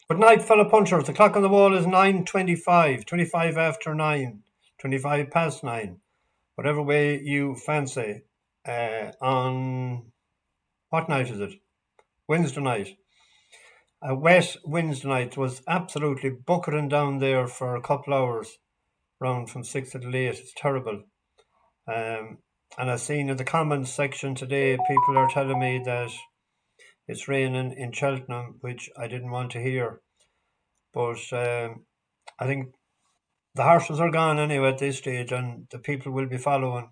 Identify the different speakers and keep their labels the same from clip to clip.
Speaker 1: Good night, fellow punchers. The clock on the wall is 9:25, 25 after 9, 25 past 9, whatever way you fancy. On what night is it? Wednesday night. A wet Wednesday night. It was absolutely buckering down there for a couple hours, round from 6 to 8. It's terrible. Um, and I've seen in the comments section today, people are telling me that it's raining in Cheltenham, which I didn't want to hear. But I think the horses are gone anyway at this stage, and the people will be following.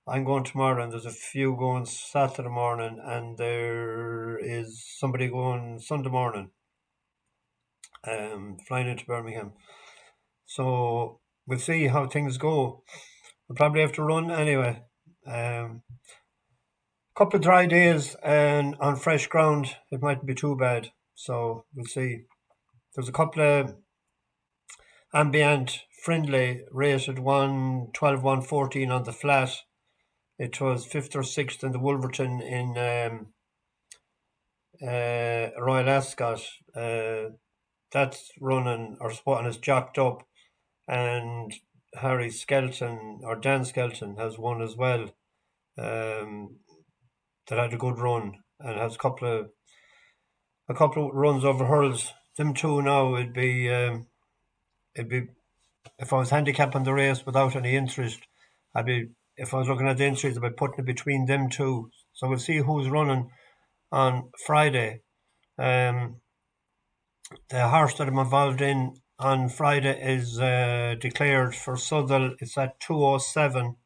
Speaker 1: I'm going tomorrow, and there's a few going Saturday morning, and there is somebody going Sunday morning, flying into Birmingham. So we'll see how things go. We'll probably have to run anyway. Couple of dry days and on fresh ground, it mightn't be too bad. So we'll see. There's a couple of ambient friendly rated 112, 114 on the flat. It was fifth or sixth in the Wolverton in Royal Ascot. That's running or spotting is jacked up, and Harry Skelton or Dan Skelton has won as well. That had a good run and has a couple of runs over hurdles. Them two now it'd be if I was handicapping the race without any interest, I'd be if I was looking at the interest, I'd be putting it between them two. So we'll see who's running on Friday. The horse that I'm involved in on Friday is declared for Southwell. It's at 2:07.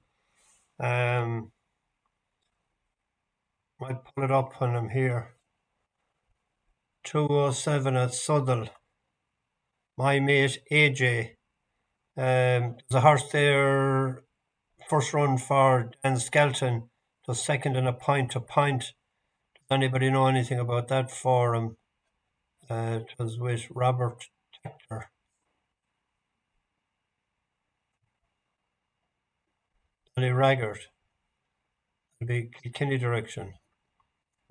Speaker 1: Might pull it up when I'm here. 2:07 at Southwell. My mate AJ. There's a horse there. First run for Dan Skelton. The second in a point to point. Does anybody know anything about that for him? It was with Robert Tector. Billy Raggart. It'll be Kilkenny direction.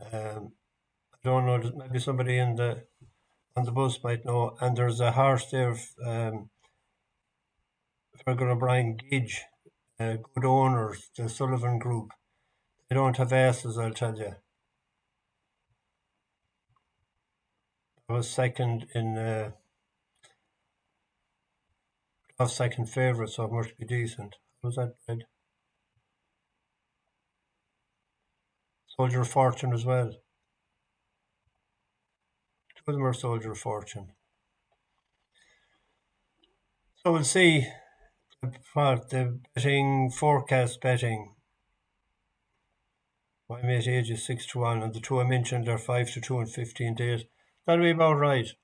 Speaker 1: I don't know. Maybe somebody on the bus might know. And there's a horse there. Fergal O'Brien Gidge, good owners, the Sullivan Group. They don't have aces, I'll tell you. I was second in second favourite, so it must be decent. Was that bad? Soldier of Fortune as well. Two of them are Soldier of Fortune. So we'll see what the betting forecast betting. My mate age is 6-1, and the two I mentioned are 5-2 and 15 days. That'll be about right.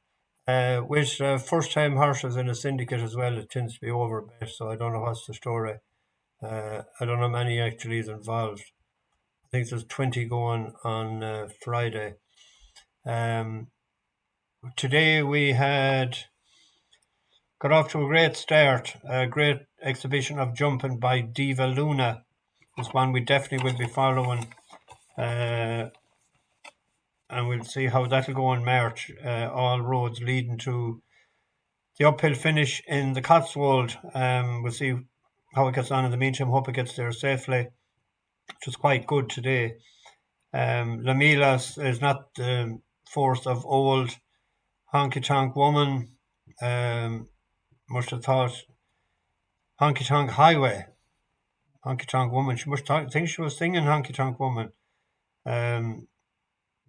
Speaker 1: With first time horses in a syndicate as well, it tends to be over bet, so I don't know what's the story. I don't know many actually is involved. I think there's 20 going on Friday. Today we had got off to a great start, a great exhibition of jumping by Diva Luna. It's one we definitely will be following, and we'll see how that'll go in March. All roads leading to the uphill finish in the Cotswold. We'll see how it gets on in the meantime. Hope it gets there safely, which was quite good today. Lamilas is not the force of old honky tonk woman. Must have thought honky tonk highway, honky tonk woman. She must think she was singing honky tonk woman.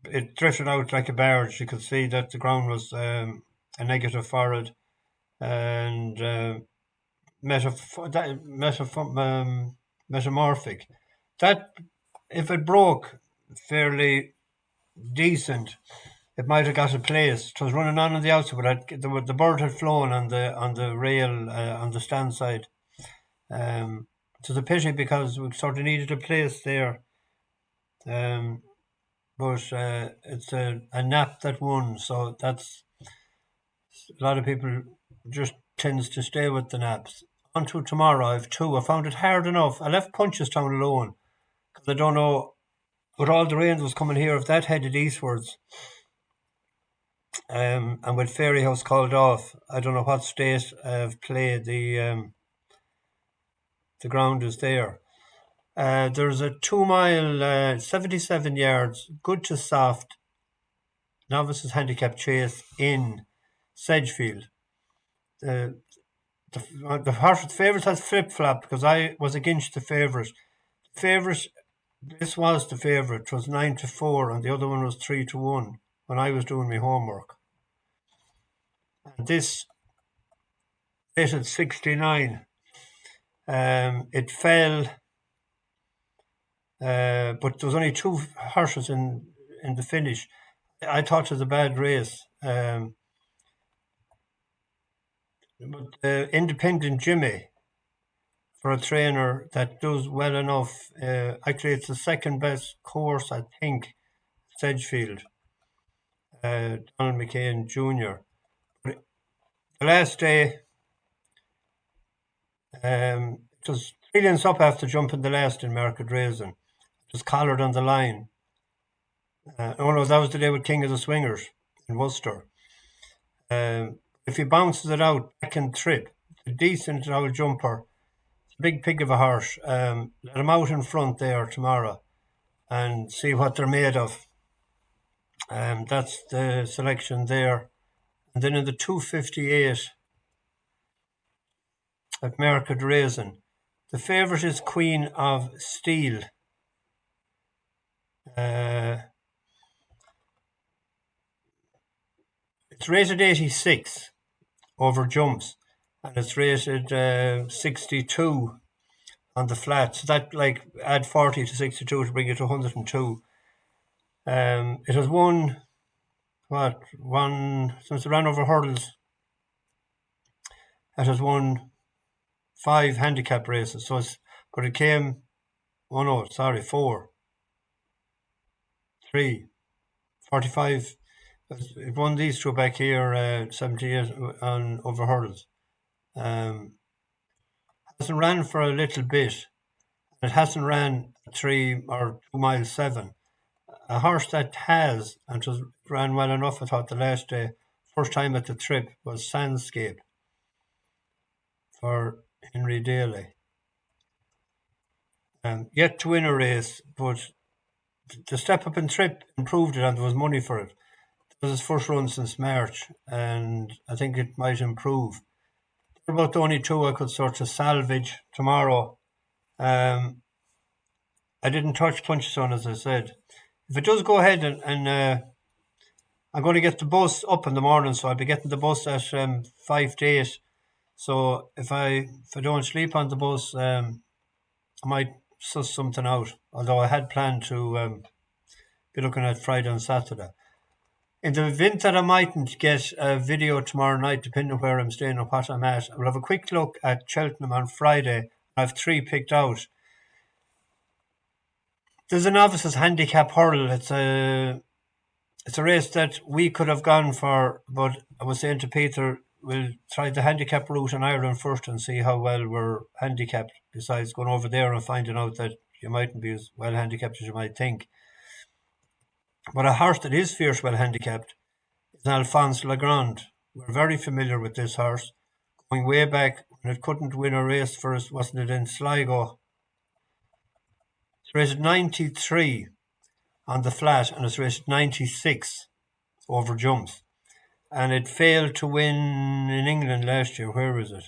Speaker 1: It drifted out like a barge. You could see that the ground was a negative for it, and metamorphic. That if it broke fairly decent, it might have got a place. It was running on the outside, but the bird had flown on the rail on the stand side. It was a pity because we sort of needed a place there. But it's a nap that won, so that's a lot of people just tends to stay with the naps. On to tomorrow, I've two. I found it hard enough. I left Punchestown alone because I don't know, with all the rain that was coming here, if that headed eastwards, and with Fairy House called off, I don't know what state of play the ground is there. There's a 2 mile, 77 yards, good to soft novices handicap chase in Sedgefield. The horse favourite has flip flop because I was against the favourite. Favourite, this was the favourite. It was 9-4, and the other one was 3-1 when I was doing my homework. And this rated 69. It fell, but there was only two horses in the finish. I thought it was a bad race. But Independent Jimmy, for a trainer that does well enough, actually it's the second best course, I think, Sedgefield, Donald McCain Jr. But the last day, it was 3 lengths up after jumping the last in Market Rasen. It was collared on the line. Oh no, that was the day with King of the Swingers in Worcester. If he bounces it out back and trip, a decent old jumper, big pig of a horse. Let him out in front there tomorrow and see what they're made of. That's the selection there. And then in the 258 at Market Rasen, the favourite is Queen of Steel. It's rated 86 over jumps, and it's rated 62 on the flat. So that add 40 to 62 to bring it to 102. It has won since it ran over hurdles. It has won 5 handicap races. But it came. Oh no, sorry, 4, 3, 45. It won these two back here, 78 on over hurdles. Hasn't ran for a little bit. It hasn't ran 3 or 2 miles 7. A horse that has, and it ran well enough, I thought, the last day, first time at the trip, was Sandscape for Henry Daly. Yet to win a race, but the step up and trip improved it, and there was money for it. It was his first run since March, and I think it might improve. They're about the only two I could sort of salvage tomorrow. I didn't touch Puncheson, as I said. If it does go ahead and I'm going to get the bus up in the morning, so I'll be getting the bus at 5 to 8. So if I don't sleep on the bus, I might suss something out. Although I had planned to be looking at Friday and Saturday. In the event that I mightn't get a video tomorrow night, depending on where I'm staying or what I'm at, I'll have a quick look at Cheltenham on Friday. I have 3 picked out. There's a novices handicap hurl. It's a race that we could have gone for, but I was saying to Peter, we'll try the handicap route in Ireland first and see how well we're handicapped, besides going over there and finding out that you mightn't be as well handicapped as you might think. But a horse that is fierce well handicapped is Alphonse Grande. We're very familiar with this horse. Going way back when it couldn't win a race for us, wasn't it, in Sligo? It's rated 93 on the flat and it's rated 96 over jumps. And it failed to win in England last year. Where is it?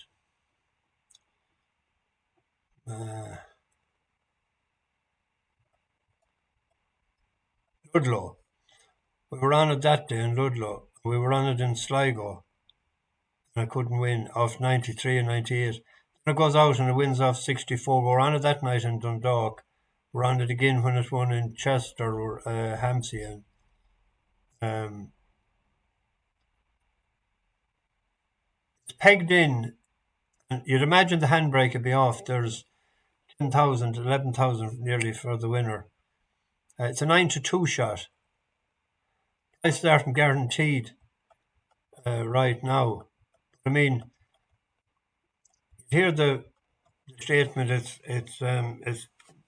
Speaker 1: Ludlow. We were on it that day in Ludlow. We were on it in Sligo. And I couldn't win off 93 and 98. Then it goes out and it wins off 64. We were on it that night in Dundalk. We're on it again when it won in Chester or Hampshire. It's pegged in. And you'd imagine the handbrake would be off. There's 10,000, 11,000 nearly for the winner. It's a 9-2 shot. Price starting guaranteed right now. I mean, you hear the statement it's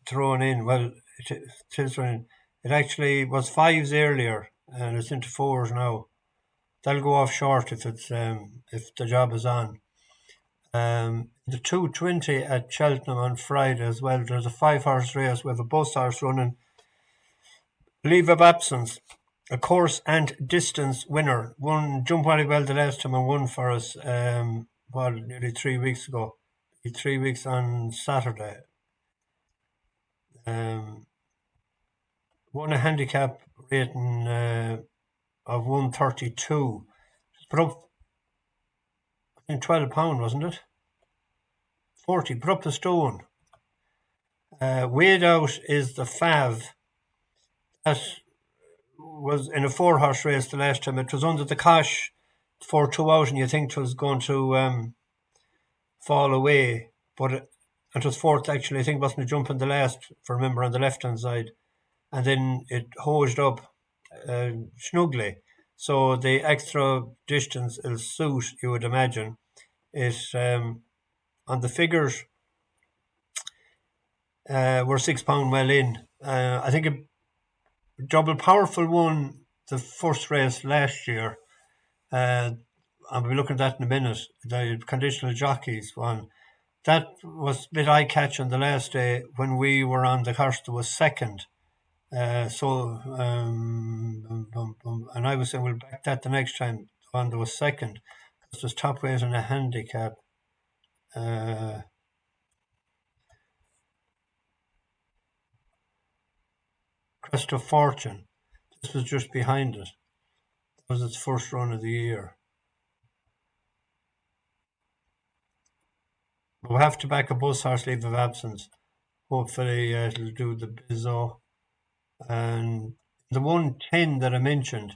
Speaker 1: thrown in. Well, it is thrown in. It actually was 5s earlier and it's into 4s now. They'll go off short if if the job is on. The 220 at Cheltenham on Friday as well. There's a 5 horse race with a bus horse running. Leave of absence, a course and distance winner. Won jump very well the last time and won for us. Nearly 3 weeks ago. 3 weeks on Saturday. Won a handicap rating of 132. Put up, I think, £12, wasn't it? 40. Put up a stone. Weighed out is the Fav. That was in a 4 horse race the last time. It was under the cosh, 4-2 out, and you think it was going to fall away. But it was fourth, actually. I think it wasn't jumping the last, if I remember, on the left hand side. And then it hosed up snugly. So the extra distance will suit, you would imagine. It on the figures, we're £6 well in. I think a double powerful won the first race last year. I'll be looking at that in a minute. The conditional jockeys one. That was a bit eye-catching the last day when we were on the horse that was second. And I was saying we'll back that the next time. The one that was second. Because there's top weight and a handicap. Crest of Fortune. This was just behind it. That was its first run of the year. We'll have to back a bus horse leave of absence. Hopefully it'll do the bizzo. And the 110 that I mentioned,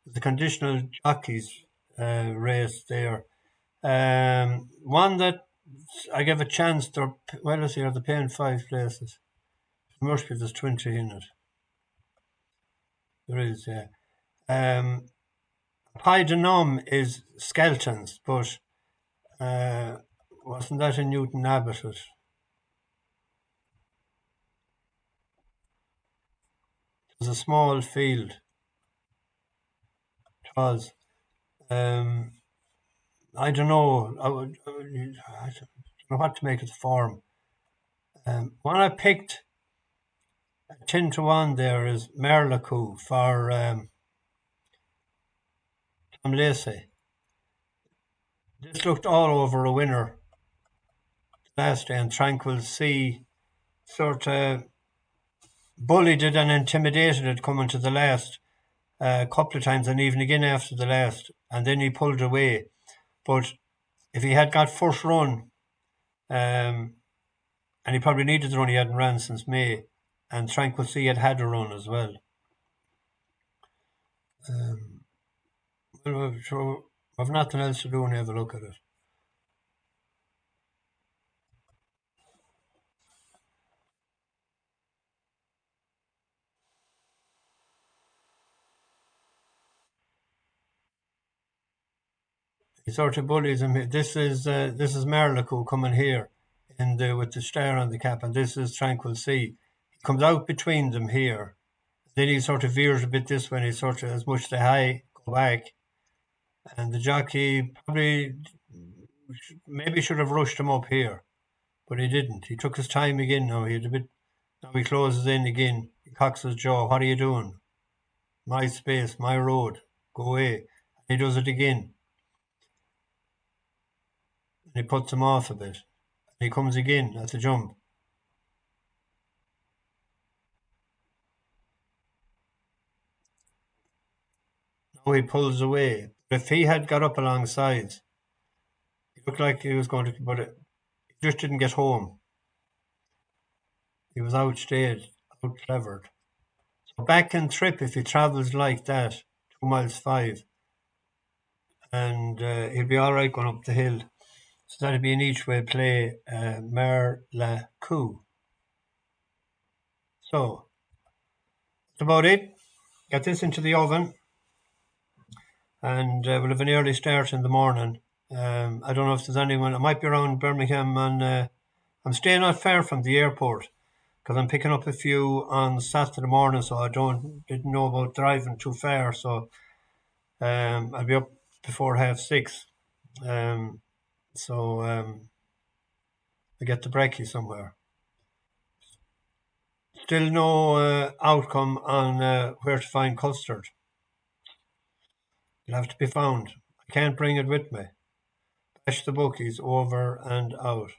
Speaker 1: the conditional jockeys race there. One that I gave a chance. Let's see, they're paying 5 places. Must be there's 20 in it. There is, yeah. Pie de Nom is Skelton's, but wasn't that in Newton Abbott? It was a small field. It was. I don't know. I don't know what to make of the form. One I picked 10-1 there is Marlacoo for Tom Lacey. This looked all over a winner last day, and Tranquil Sea sort of bullied it and intimidated it coming to the last a couple of times, and even again after the last, and then he pulled away. But if he had got first run, and he probably needed the run, he hadn't ran since May, and Tranquil Sea had a run as well. I've nothing else to do and have a look at it. He sort of bullies him. This is Marlacoo coming here, with the star on the cap, and this is Tranquil Sea. He comes out between them here. Then he sort of veers a bit this way, and he sort of, as much the high, go back. And the jockey maybe should have rushed him up here, but he didn't. He took his time again now. Now he closes in again. He cocks his jaw. What are you doing? My space, my road. Go away. And he does it again. And he puts him off a bit. And he comes again at the jump. Now he pulls away. But if he had got up alongside, it looked like he was going to, but he just didn't get home. He was outstayed, out-clevered. So back and trip if he travels like that, 2 miles 5. And he'll be all right going up the hill. So that'd be an each-way play, Marlacoo. So that's about it. Get this into the oven, and we'll have an early start in the morning. I don't know if there's anyone. I might be around Birmingham, and I'm staying not far from the airport because I'm picking up a few on Saturday morning. So I didn't know about driving too far. So I'll be up before 6:30. So I get to brekkie somewhere. Still no outcome on where to find custard. It'll have to be found. I can't bring it with me. Bash the bookies over and out.